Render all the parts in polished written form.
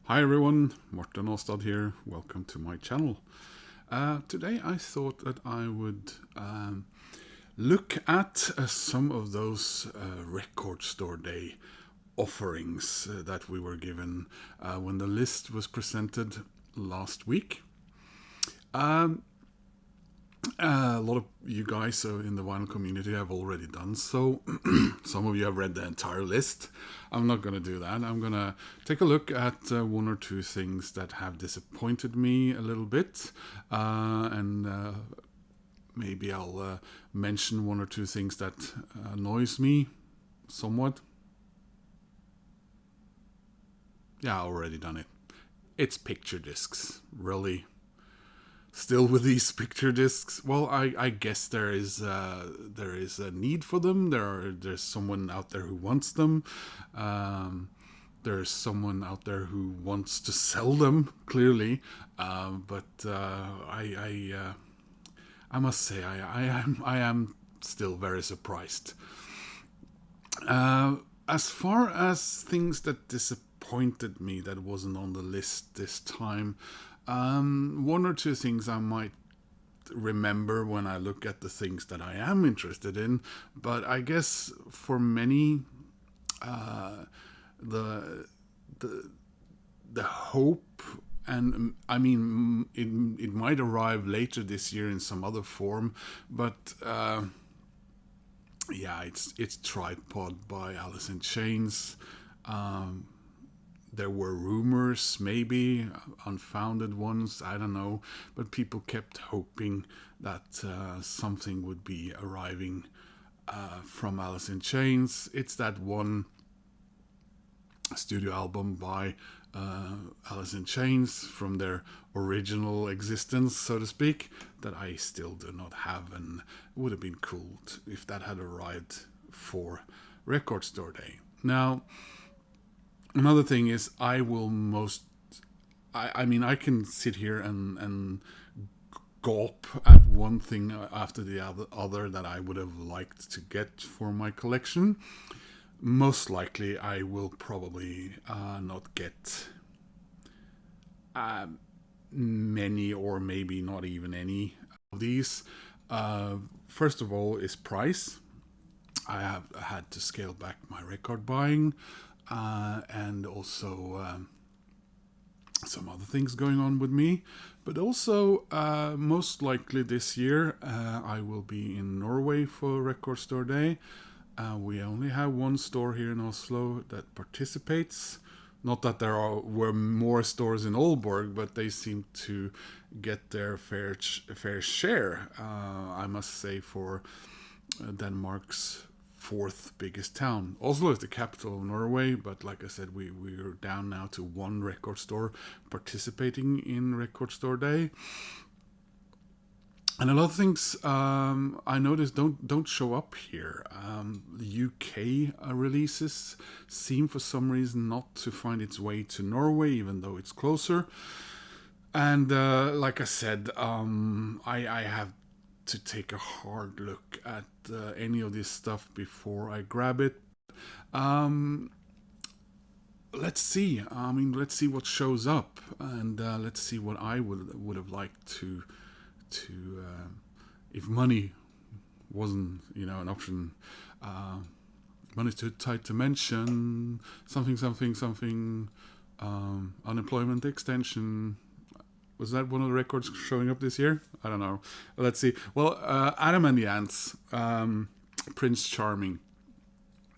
Hi everyone, Morten Åstad here. Welcome to my channel. Today I thought that I would look at some of those record store day offerings that we were given when the list was presented last week. A lot of you guys in the vinyl community have already done so. Some of you have read the entire list. I'm not going to do that. I'm going to take a look at one or two things that have disappointed me a little bit. And maybe I'll mention one or two things that annoys me somewhat. Yeah, I already done it. It's picture discs, really. Still with these picture discs, well, I guess there is a need for them. There's someone out there who wants them. There's someone out there who wants to sell them, clearly. But I must say I am still very surprised. As far as things that disappointed me that wasn't on the list this time, one or two things I might remember when I look at the things that I am interested in, but I guess for many, the hope, and I mean it might arrive later this year in some other form, but yeah, it's Tripod by Alice in Chains. There were rumors, maybe unfounded ones, I don't know, but people kept hoping that something would be arriving from Alice in Chains. It's that one studio album by Alice in Chains from their original existence, so to speak, that I still do not have, and it would have been cool if that had arrived for Record Store Day. Now, another thing is I mean, I can sit here and gawp at one thing after the other that I would have liked to get for my collection. Most likely I will probably not get many, or maybe not even any of these. First of all is price. I have had to scale back my record buying, and also some other things going on with me. But also, most likely this year, I will be in Norway for Record Store Day. We only have one store here in Oslo that participates. Not that were more stores in Aalborg, but they seem to get their fair share, I must say, for Denmark's fourth biggest town. Oslo is the capital of Norway, but like I said, we are down now to one record store participating in Record Store Day. And a lot of things I noticed don't show up here. The UK releases seem for some reason not to find its way to Norway, even though it's closer. And like I said, I have to take a hard look at any of this stuff before I grab it. Let's see. I mean, let's see what shows up, and let's see what I would have liked to if money wasn't an option. Money's too tight to mention. Something. Unemployment extension. Was that one of the records showing up this year? I don't know. Let's see. Well, Adam and the Ants, Prince Charming.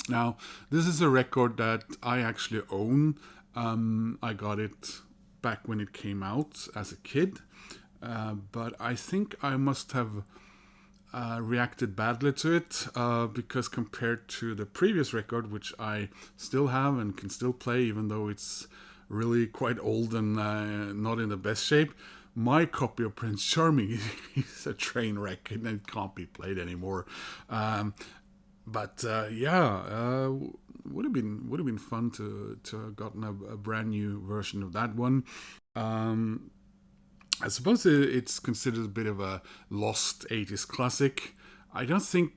Now, this is a record that I actually own. I got it back when it came out as a kid. But I think I must have reacted badly to it, because compared to the previous record, which I still have and can still play, even though it's really quite old and not in the best shape, my copy of Prince Charming is a train wreck and it can't be played anymore. But would have been fun to have gotten a brand new version of that one. I suppose it's considered a bit of a lost '80s classic. I don't think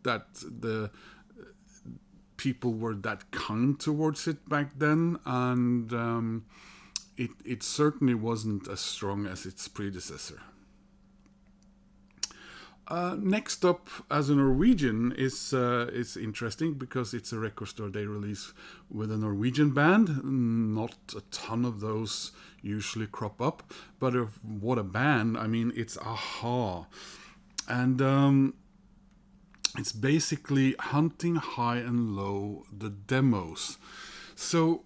that people were that kind towards it back then, and it certainly wasn't as strong as its predecessor. Next up, as a Norwegian, is interesting because it's a record store they release with a Norwegian band. Not a ton of those usually crop up, but what a band! I mean, it's Aha, and it's basically Hunting High and Low, the demos. So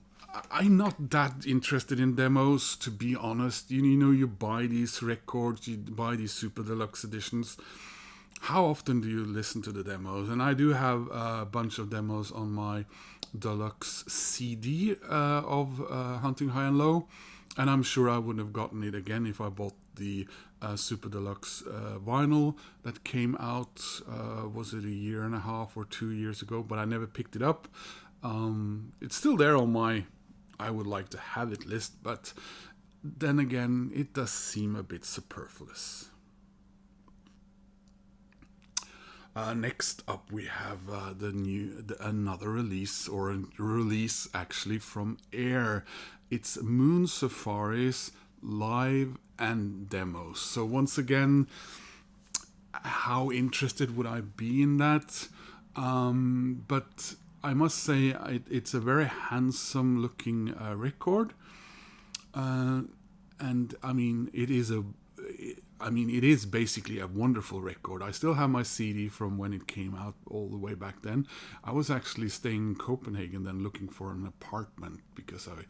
I'm not that interested in demos, to be honest. You know, you buy these records, you buy these super deluxe editions. How often do you listen to the demos? And I do have a bunch of demos on my deluxe CD of Hunting High and Low, and I'm sure I wouldn't have gotten it again if I bought the super deluxe vinyl that came out, was it a year and a half or 2 years ago, but I never picked it up. It's still there on my I would like to have it list, but then again, it does seem a bit superfluous. Next up, we have another release, or a release actually from Air. It's Moon Safaris live and demos. So once again, how interested would I be in that? But I must say it's a very handsome looking record, and I mean it is basically a wonderful record. I still have my CD from when it came out all the way back then. I was actually staying in Copenhagen then, looking for an apartment because I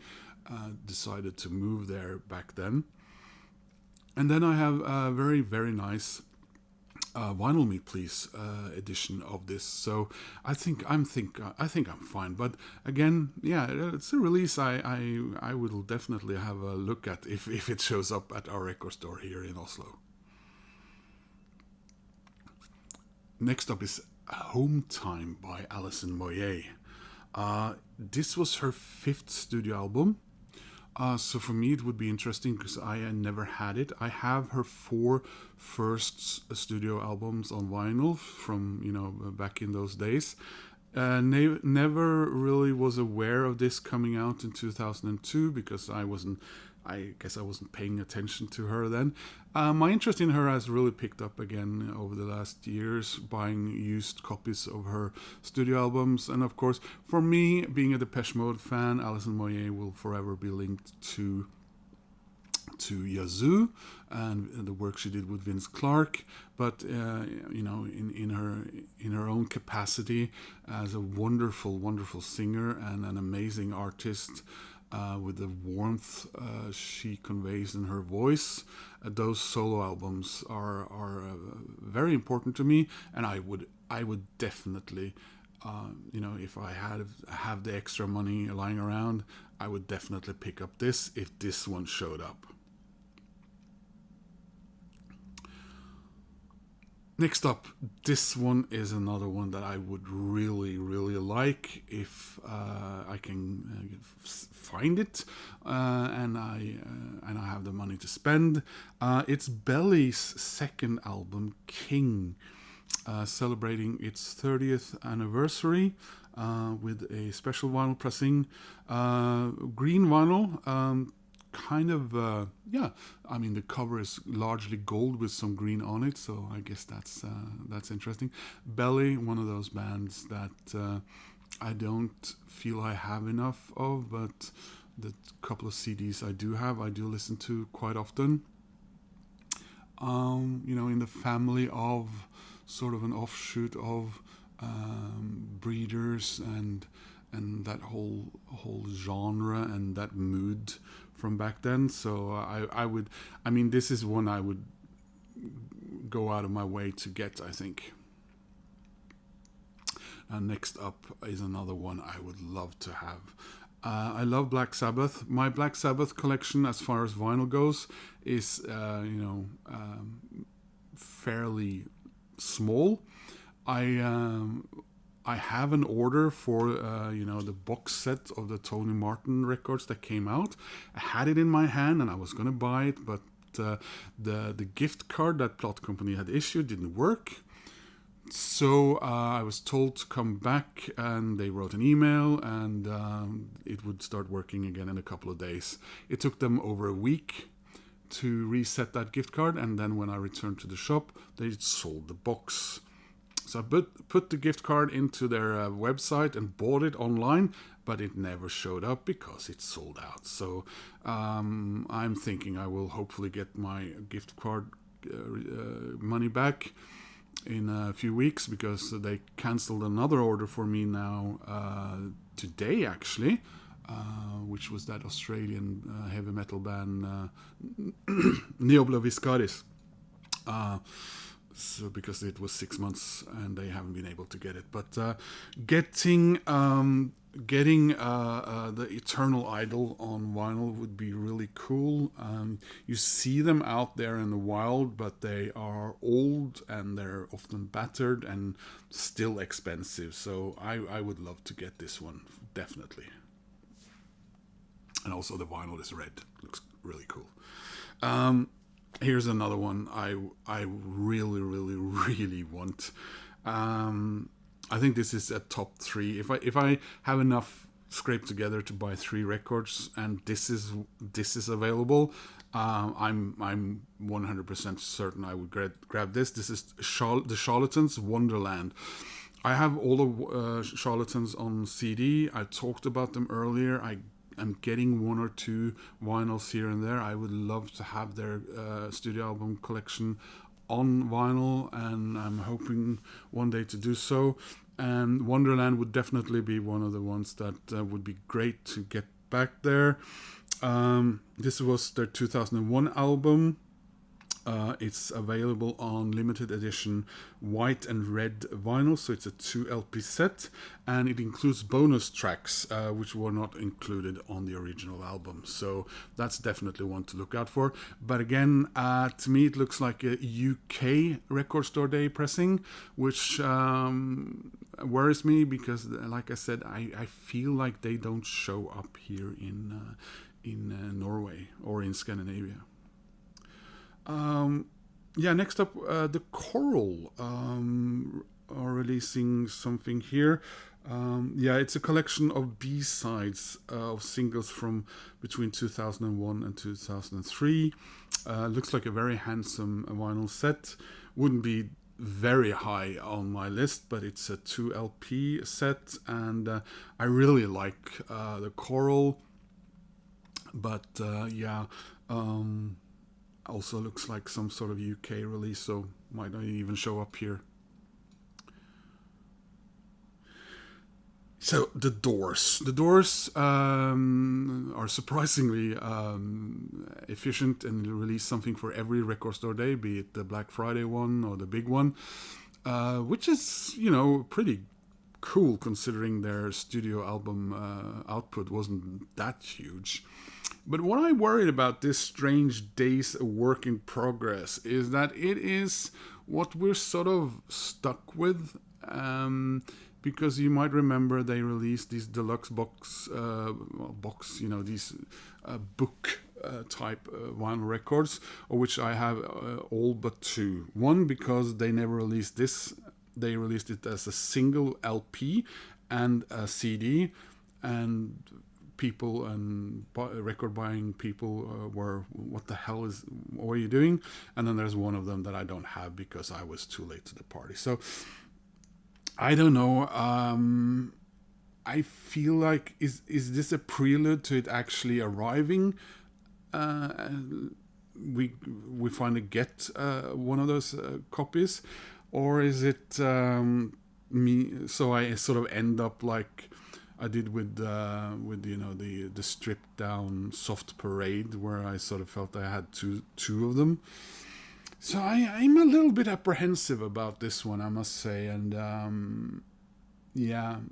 decided to move there back then. And then I have a very, very nice Vinyl Me Please edition of this. So I think I'm fine. But again, yeah, it's a release I will definitely have a look at if it shows up at our record store here in Oslo. Next up is Home Time by Alison Moyet. This was her 5th studio album. So for me it would be interesting because I never had it. I have her 4 first studio albums on vinyl from, back in those days. Never really was aware of this coming out in 2002 because I guess I wasn't paying attention to her then. My interest in her has really picked up again over the last years, buying used copies of her studio albums. And of course, for me, being a Depeche Mode fan, Alison Moyet will forever be linked to Yazoo and the work she did with Vince Clarke, but in her own capacity as a wonderful singer and an amazing artist, with the warmth she conveys in her voice, those solo albums are very important to me, and I would definitely, if I have the extra money lying around, I would definitely pick up this if this one showed up. Next up, this one is another one that I would really, really like if I can find it and I have the money to spend. It's Belly's 2nd album, King, celebrating its 30th anniversary with a special vinyl pressing, green vinyl. The cover is largely gold with some green on it, so I guess that's interesting. Belly, one of those bands that I don't feel I have enough of, but the couple of CDs I do have, I do listen to quite often. In the family of sort of an offshoot of Breeders and that whole genre and that mood from back then. So this is one I would go out of my way to get, I think. Next up is another one I would love to have. I love Black Sabbath. My Black Sabbath collection, as far as vinyl goes, is fairly small. I have an order for the box set of the Tony Martin records that came out. I had it in my hand and I was going to buy it, but the gift card that Plot Company had issued didn't work. So I was told to come back, and they wrote an email, and it would start working again in a couple of days. It took them over a week to reset that gift card, and then when I returned to the shop, they sold the box. So I put the gift card into their website and bought it online, but it never showed up because it's sold out. So I'm thinking I will hopefully get my gift card money back in a few weeks, because they canceled another order for me now today, actually, which was that Australian heavy metal band Neobla Viscaris. So because it was 6 months and they haven't been able to get it, but getting the Eternal Idol on vinyl would be really cool. You see them out there in the wild, but they are old and they're often battered and still expensive. So I would love to get this one, definitely. And also the vinyl is red, looks really cool. Here's another one I really, really, really want. I think this is a top 3. If I have enough scraped together to buy 3 records, and this is available, I'm 100% certain I would grab this. This is the Charlatans Wonderland. I have all of Charlatans on CD. I talked about them earlier. I'm getting 1 or 2 vinyls here and there. I would love to have their studio album collection on vinyl, and I'm hoping one day to do so. And Wonderland would definitely be one of the ones that would be great to get back there. This was their 2001 album. It's available on limited edition white and red vinyl, so it's a 2 LP set, and it includes bonus tracks which were not included on the original album. So that's definitely one to look out for. But again, to me it looks like a UK Record Store Day pressing, which worries me because, like I said, I feel like they don't show up here in Norway or in Scandinavia. Next up, the Coral are releasing something here. It's a collection of B-sides of singles from between 2001 and 2003. Looks like a very handsome vinyl set. Wouldn't be very high on my list, but it's a 2 LP set, and I really like the Coral. But also looks like some sort of UK release, so might not even show up here. So the Doors. The Doors are surprisingly efficient and release something for every Record Store Day, be it the Black Friday one or the big one, which is, pretty cool considering their studio album output wasn't that huge. But what I worried about this Strange Days work in progress is that it is what we're sort of stuck with. Because you might remember they released these deluxe box, these book type vinyl records, of which I have all but 2. One, because they never released this. They released it as a single LP and a CD, and people and record buying people were, what the hell what are you doing? And then there's one of them that I don't have because I was too late to the party. So I don't know. I feel like is this a prelude to it actually arriving? We finally get one of those copies, or is it me? So I sort of end up like I did with the stripped down Soft Parade, where I sort of felt I had two of them. So I'm a little bit apprehensive about this one, I must say, and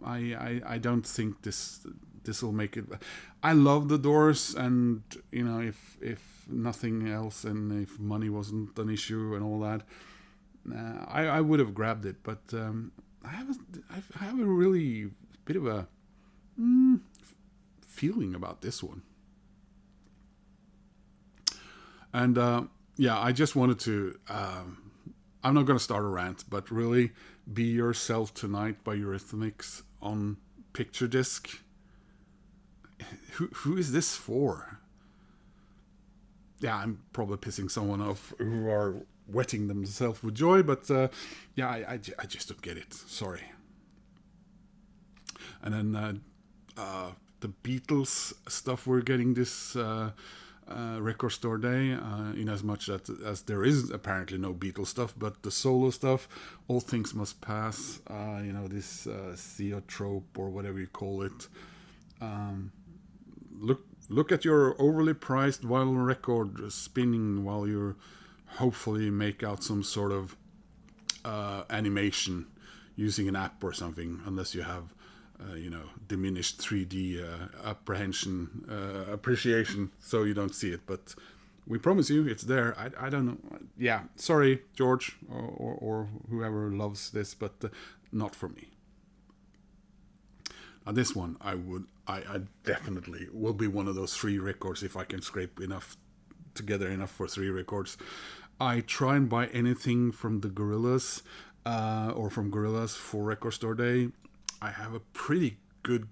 I don't think this will make it. I love the Doors, and if nothing else, and if money wasn't an issue and all that, I would have grabbed it. But I have a really bit of a feeling about this one, and I just wanted to. I'm not going to start a rant, but really, Be Yourself Tonight by Eurythmics on picture disc. Who is this for? Yeah, I'm probably pissing someone off who are wetting themselves with joy, but yeah, I just don't get it. Sorry. And then the Beatles stuff we're getting this record store day, in as much as there is apparently no Beatles stuff, but the solo stuff, All Things Must Pass, this theotrope or whatever you call it. Look at your overly priced vinyl record spinning while you hopefully make out some sort of animation using an app or something, unless you have diminished 3D appreciation, so you don't see it. But we promise you it's there. I don't know. Yeah, sorry, George, or whoever loves this, but not for me. Now this one, I definitely will be one of those 3 records if I can scrape together enough for 3 records. I try and buy anything from the Gorillaz or from Gorillaz for Record Store Day. I have a pretty good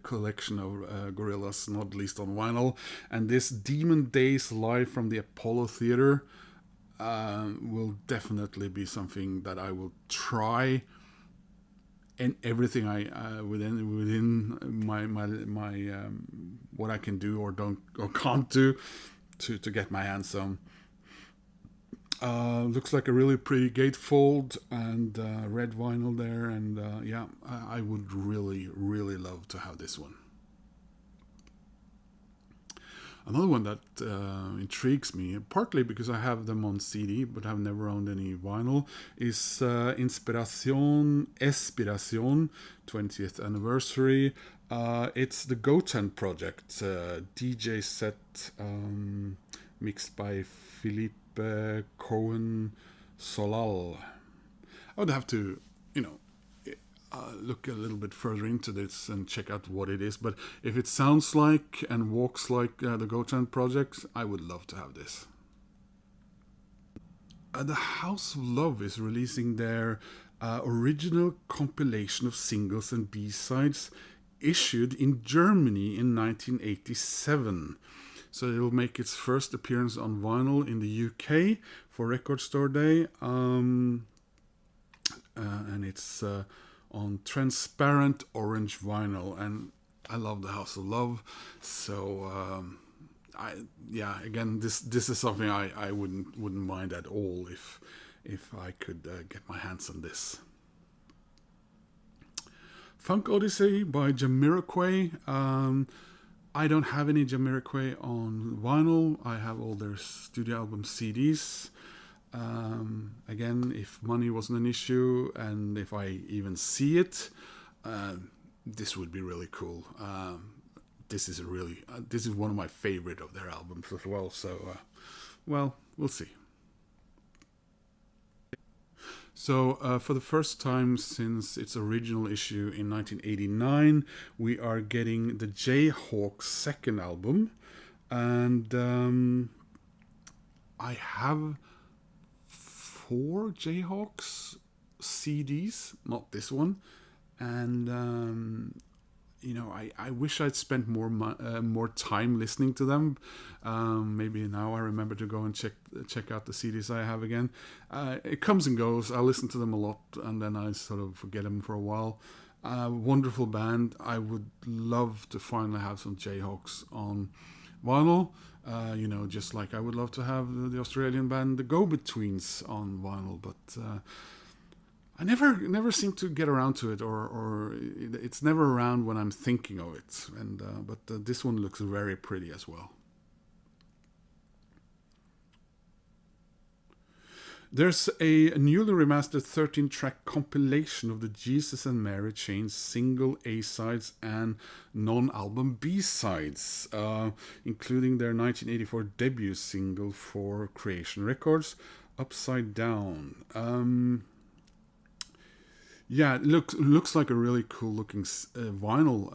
collection of Gorillaz, not least on vinyl. And this Demon Days live from the Apollo Theater will definitely be something that I will try. And everything I within my what I can do or can't do to get my hands on. Looks like a really pretty gatefold and red vinyl there, and yeah, I would really love to have this one. Another one that intrigues me, partly because I have them on CD but have never owned any vinyl, is Espiración 20th anniversary. It's the Goten project, DJ set mixed by Philippe Cohen Solal. I would have to, look a little bit further into this and check out what it is. But if it sounds like and walks like the Goten project, I would love to have this. The House of Love is releasing their original compilation of singles and B-sides issued in Germany in 1987. So it will make its first appearance on vinyl in the UK for Record Store Day. And it's on transparent orange vinyl. And I love The House of Love. So, again, this is something I wouldn't mind at all if I could get my hands on this. Funk Odyssey by Jamiroquai. I don't have any Jamiroquai on vinyl. I have all their studio album CDs. Again, if money wasn't an issue and if I even see it, this would be really cool. This is one of my favorite of their albums as well. So, well, we'll see. So, for the first time since its original issue in 1989, we are getting the Jayhawks' second album. And I have 4 Jayhawks CDs, not this one. And, I wish I'd spent more time listening to them. Maybe now I remember to go and check out the CDs I have again. It comes and goes. I listen to them a lot, and then I sort of forget them for a while. Wonderful band. I would love to finally have some Jayhawks on vinyl. Just like I would love to have the Australian band The Go-Betweens on vinyl, but I never seem to get around to it, or it's never around when I'm thinking of it. And but this one looks very pretty as well. There's a newly remastered 13-track compilation of the Jesus and Mary Chain single A-sides and non-album B-sides, including their 1984 debut single for Creation Records, Upside Down. Yeah, it looks like a really cool looking vinyl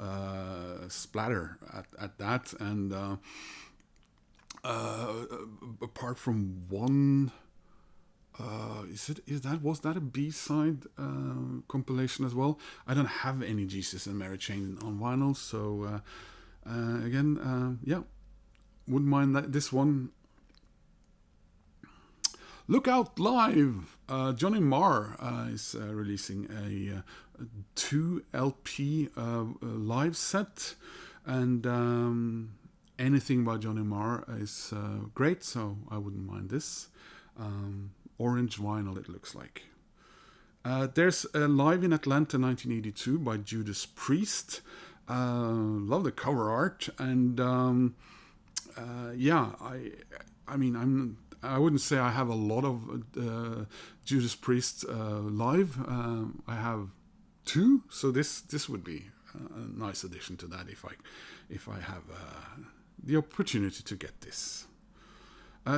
splatter at that, and apart from one Was that a B-side compilation as well? I don't have any Jesus and Mary Chain on vinyl, so again, yeah, wouldn't mind this one. Look Out Live! Johnny Marr is releasing a 2 LP live set, and anything by Johnny Marr is great, so I wouldn't mind this. Orange vinyl, it looks like. There's a Live in Atlanta 1982 by Judas Priest. Love the cover art, and yeah, I wouldn't say I have a lot of Judas Priest live. I have 2, so this would be a nice addition to that if I have the opportunity to get this.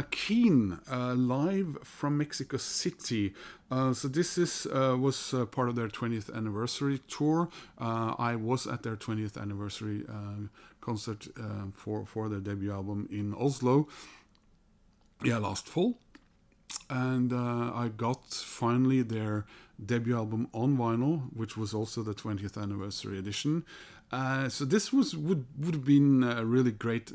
Keen, live from Mexico City. So this was part of their 20th anniversary tour. I was at their 20th anniversary concert for their debut album in Oslo. Yeah, last fall. And I got finally their debut album on vinyl, which was also the 20th anniversary edition. So this would have been a really great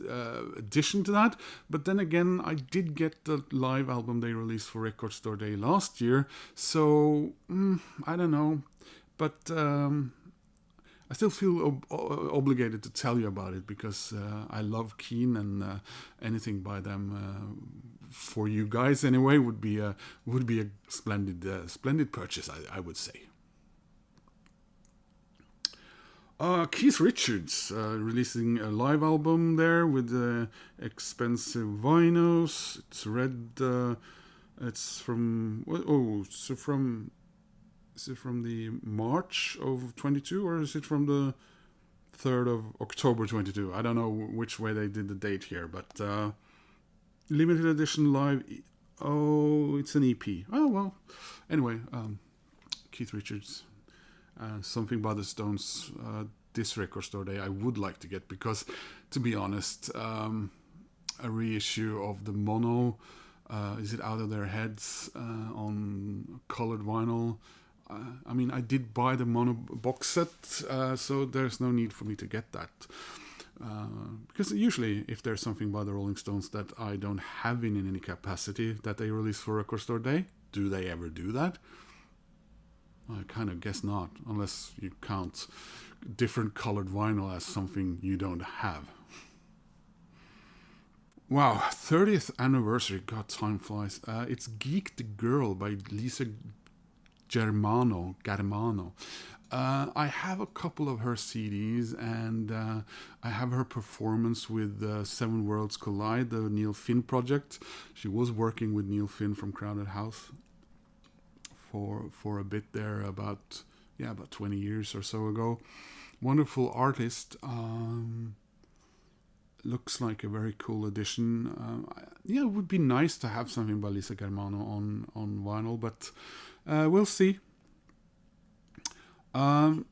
addition to that. But then again, I did get the live album they released for Record Store Day last year. So I don't know. But I still feel obligated to tell you about it because I love Keen, and anything by them for you guys anyway would be a splendid purchase, I would say. Keith Richards releasing a live album there with expensive vinyls. It's red. It's from is it from the March of 22 or is it from the 3rd of October 22? I don't know which way they did the date here, but limited edition live. Oh, it's an EP. Oh well. Anyway, Keith Richards. Something by the Stones, this Record Store Day I would like to get because, to be honest, a reissue of the Mono, is it Out of Their Heads on colored vinyl? I mean, I did buy the Mono box set, so there's no need for me to get that. Because usually if there's something by the Rolling Stones that I don't have in any capacity that they release for Record Store Day, do they ever do that? I kind of guess not, unless you count different colored vinyl as something you don't have. Wow, 30th anniversary, God, time flies. It's Geek the Girl by Lisa Germano. I have a couple of her CDs, and I have her performance with Seven Worlds Collide, the Neil Finn project. She was working with Neil Finn from Crowded House for a bit there, about 20 years or so ago. Wonderful artist. Looks like a very cool addition. It would be nice to have something by Lisa Germano on vinyl, but we'll see. I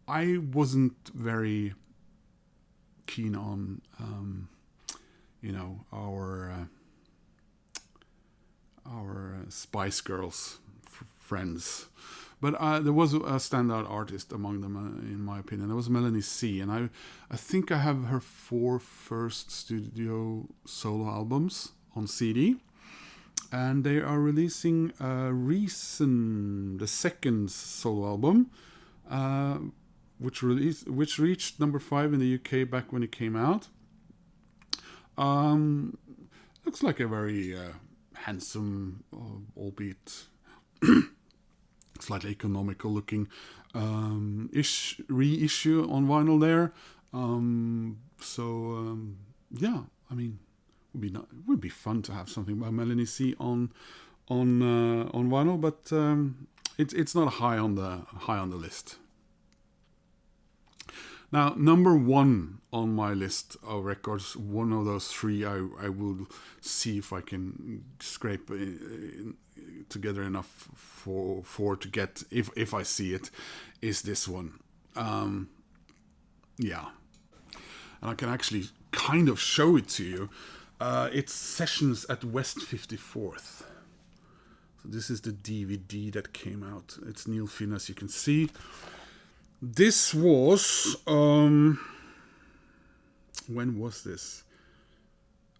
wasn't very keen on our Spice Girls friends, but there was a standout artist among them, in my opinion. That was Melanie C, and I think I have her 4 first studio solo albums on CD, and they are releasing the second solo album, which reached number 5 in the UK back when it came out. Looks like a very handsome, albeit slightly economical looking reissue on vinyl there. I mean, would be fun to have something by Melanie C on vinyl, but it's not high on the list. Now, number 1 on my list of records, one of those 3, I will see if I can scrape together enough for to get, if I see it, is this one. And I can actually kind of show it to you. It's Sessions at West 54th. So this is the DVD that came out. It's Neil Finn, as you can see. This was... when was this?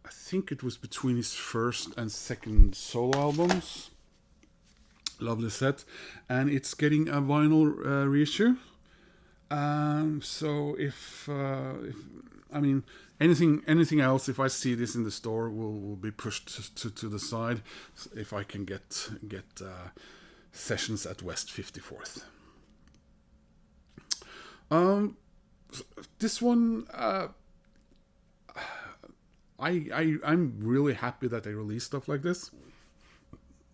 I think it was between his first and second solo albums. Lovely set. And it's getting a vinyl reissue. So if I mean anything else, if I see this in the store, will be pushed to the side if I can get Sessions at West 54th. This one, I'm really happy that they release stuff like this.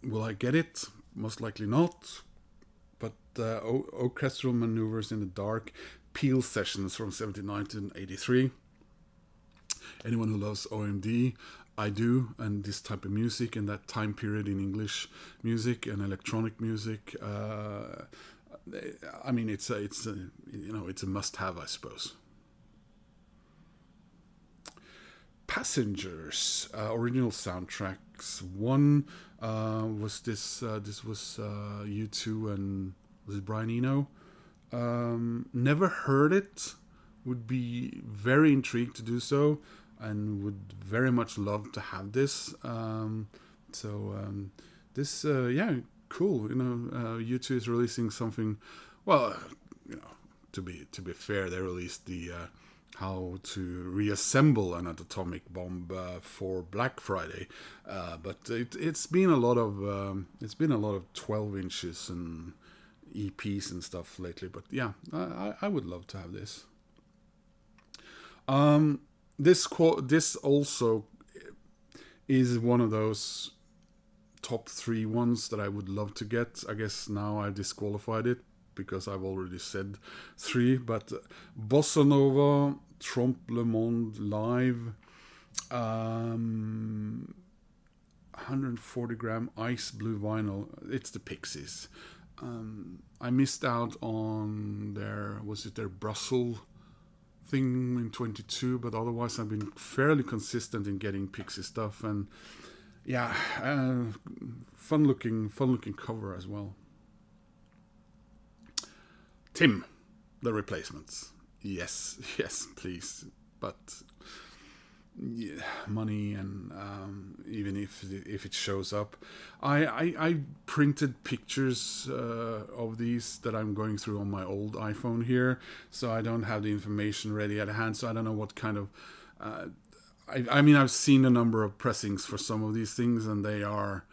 Will I get it? Most likely not. But Orchestral Maneuvers in the Dark, Peel Sessions from 79 to 83. Anyone who loves OMD, I do, and this type of music and that time period in English music and electronic music. I mean, it's a must-have, I suppose. Passengers, original soundtracks. One was this. This was U2 and was it Brian Eno? Never heard it. Would be very intrigued to do so, and would very much love to have this. This, cool. U2 is releasing something. Well, to be fair, they released the how to reassemble an atomic bomb for Black Friday, but it's been a lot of 12 inches and EPs and stuff lately. But yeah, I would love to have this. This also is one of those top 3 ones that I would love to get. I guess now I've disqualified it because I've already said 3, but Bossa Nova, Trompe Le Monde Live, 140 gram ice blue vinyl. It's the Pixies. I missed out on their Brussels thing in 22, but otherwise I've been fairly consistent in getting Pixie stuff, and yeah, fun looking cover as well. Tim, The Replacements. Yes, please. But yeah, money, and even if it shows up, I printed pictures of these that I'm going through on my old iPhone here, so I don't have the information ready at hand. So I don't know what kind of. I mean, I've seen a number of pressings for some of these things, and they are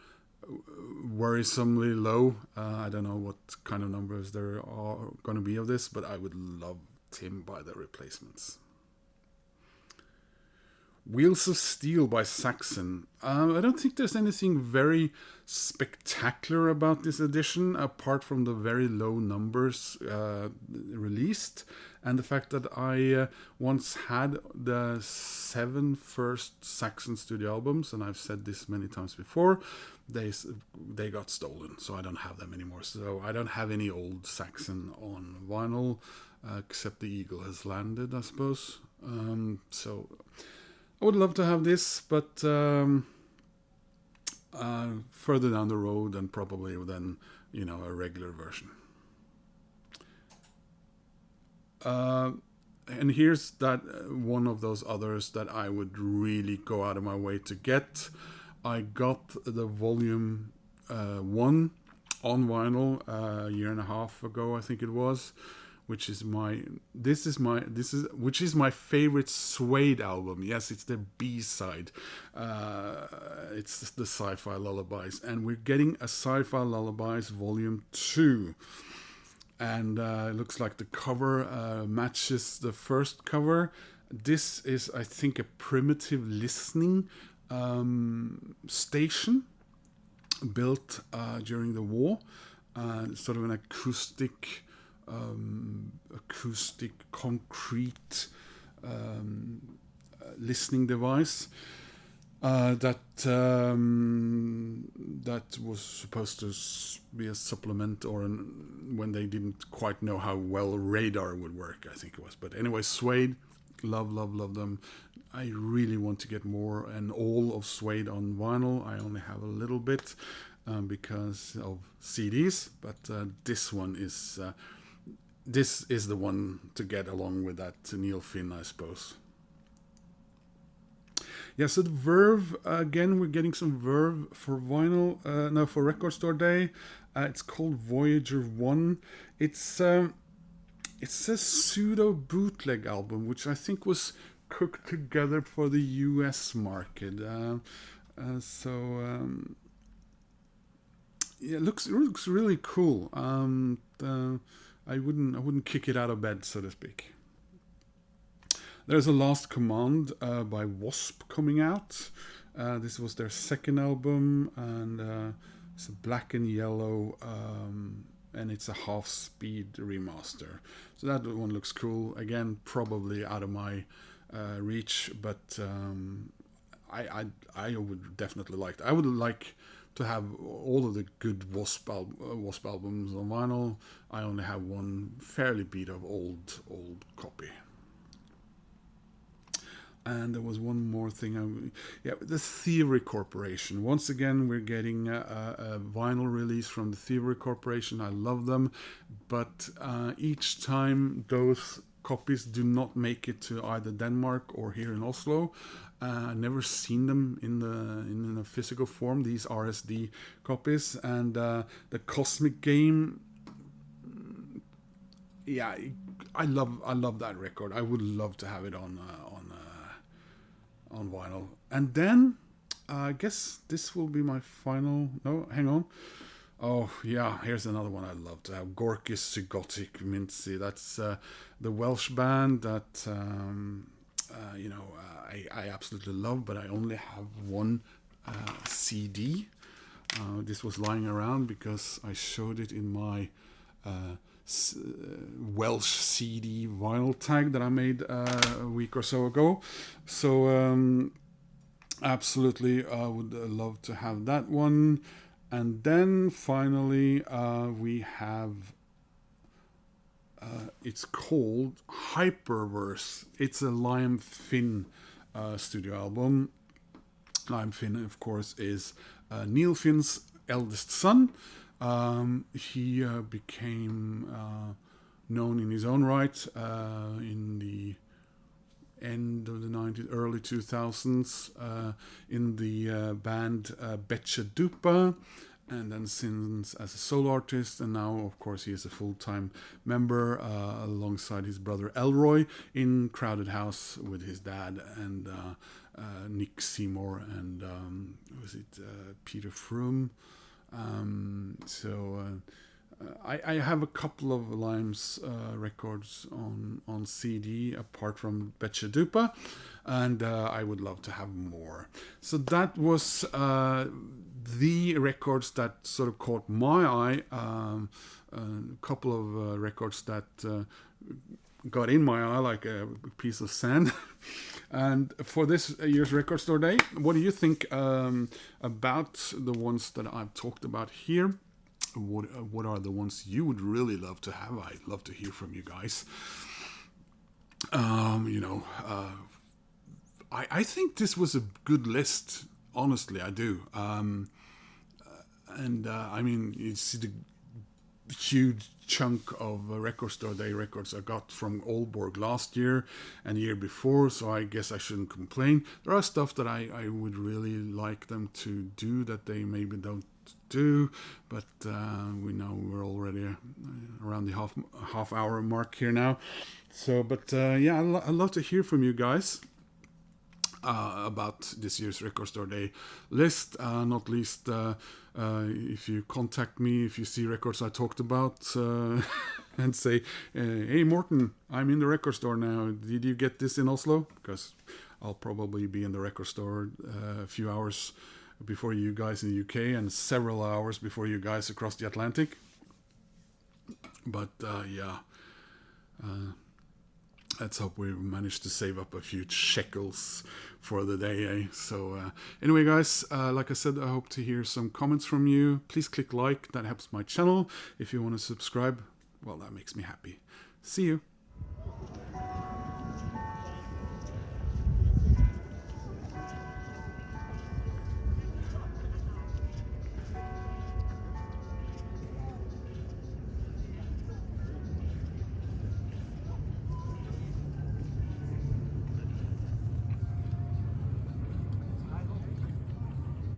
worrisomely low. I don't know what kind of numbers there are going to be of this, but I would love Tim by The Replacements. Wheels of Steel by Saxon. I don't think there's anything very spectacular about this edition, apart from the very low numbers released, and the fact that I once had the 7 first Saxon studio albums, and I've said this many times before, they got stolen, so I don't have them anymore. So I don't have any old Saxon on vinyl, except The Eagle Has Landed, I suppose. So I would love to have this, but further down the road, and probably then, a regular version. And here's that one of those others that I would really go out of my way to get. I got the volume 1 on vinyl a year and a half ago, I think it was. Which is my favorite Suede album. Yes, it's the B-side. It's the Sci-Fi Lullabies, and we're getting a Sci-Fi Lullabies Volume 2. And it looks like the cover matches the first cover. This is, I think, a primitive listening station built during the war. Sort of an acoustic concrete listening device that was supposed to be a supplement, or when they didn't quite know how well radar would work, I think it was. But anyway, Suede, love them. I really want to get more and all of Suede on vinyl. I only have a little bit because of CDs, but this is the one to get along with that Neil Finn, I suppose. Yeah, so the Verve, again, we're getting some Verve for vinyl, no, for Record Store Day. It's called Voyager 1. It's a pseudo bootleg album, which I think was cooked together for the US market. Yeah, it looks really cool. I wouldn't kick it out of bed, so to speak. There's a Last Command by Wasp coming out. This was their second album, and it's a black and yellow, and it's a half-speed remaster. So that one looks cool. Again, probably out of my reach, but I would definitely like that. I would like to have all of the good Wasp albums on vinyl. I only have one fairly beat up old copy. And there was one more thing. The Thievery Corporation. Once again, we're getting a vinyl release from the Thievery Corporation. I love them, but each time those copies do not make it to either Denmark or here in Oslo. I've never seen them in a physical form. These RSD copies, and the Cosmic Game. Yeah, I love that record. I would love to have it on vinyl. And then I guess this will be my final. No, hang on. Oh yeah, here's another one I love to have. Gorkis Zygotic Mincy. That's the Welsh band that I absolutely love, but I only have one CD. This was lying around because I showed it in my Welsh CD vinyl tag that I made a week or so ago. So absolutely, I would love to have that one. And then finally, we have. It's called Hyperverse. It's a Liam Finn studio album. Liam Finn, of course, is Neil Finn's eldest son. He became known in his own right in the end of the 90s, early 2000s in the band Betcha Dupa, and then since as a solo artist, and now of course he is a full-time member alongside his brother Elroy in Crowded House with his dad and Nick Seymour and Peter Froome. I have a couple of Lime's records on CD apart from Betcha Dupa, and I would love to have more. So that was the records that sort of caught my eye. A couple of records that got in my eye like a piece of sand. And for this year's Record Store Day, what do you think about the ones that I've talked about here? What are the ones you would really love to have? I'd love to hear from you guys. I think this was a good list. Honestly, I do. I mean, you see the huge chunk of Record Store Day records I got from Aalborg last year and the year before, so I guess I shouldn't complain. There are stuff that I would really like them to do that they maybe don't do, but we know we're already around the half hour mark here now. So, but yeah, I'd love to hear from you guys about this year's Record Store Day list, not least if you contact me, if you see records I talked about and say, hey Morten, I'm in the record store now, did you get this in Oslo? Because I'll probably be in the record store a few hours before you guys in the UK and several hours before you guys across the Atlantic. But let's hope we manage to save up a few shekels for the day, eh? So anyway, guys, like I said, I hope to hear some comments from you. Please click like, that helps my channel. If you want to subscribe, well, that makes me happy. See you.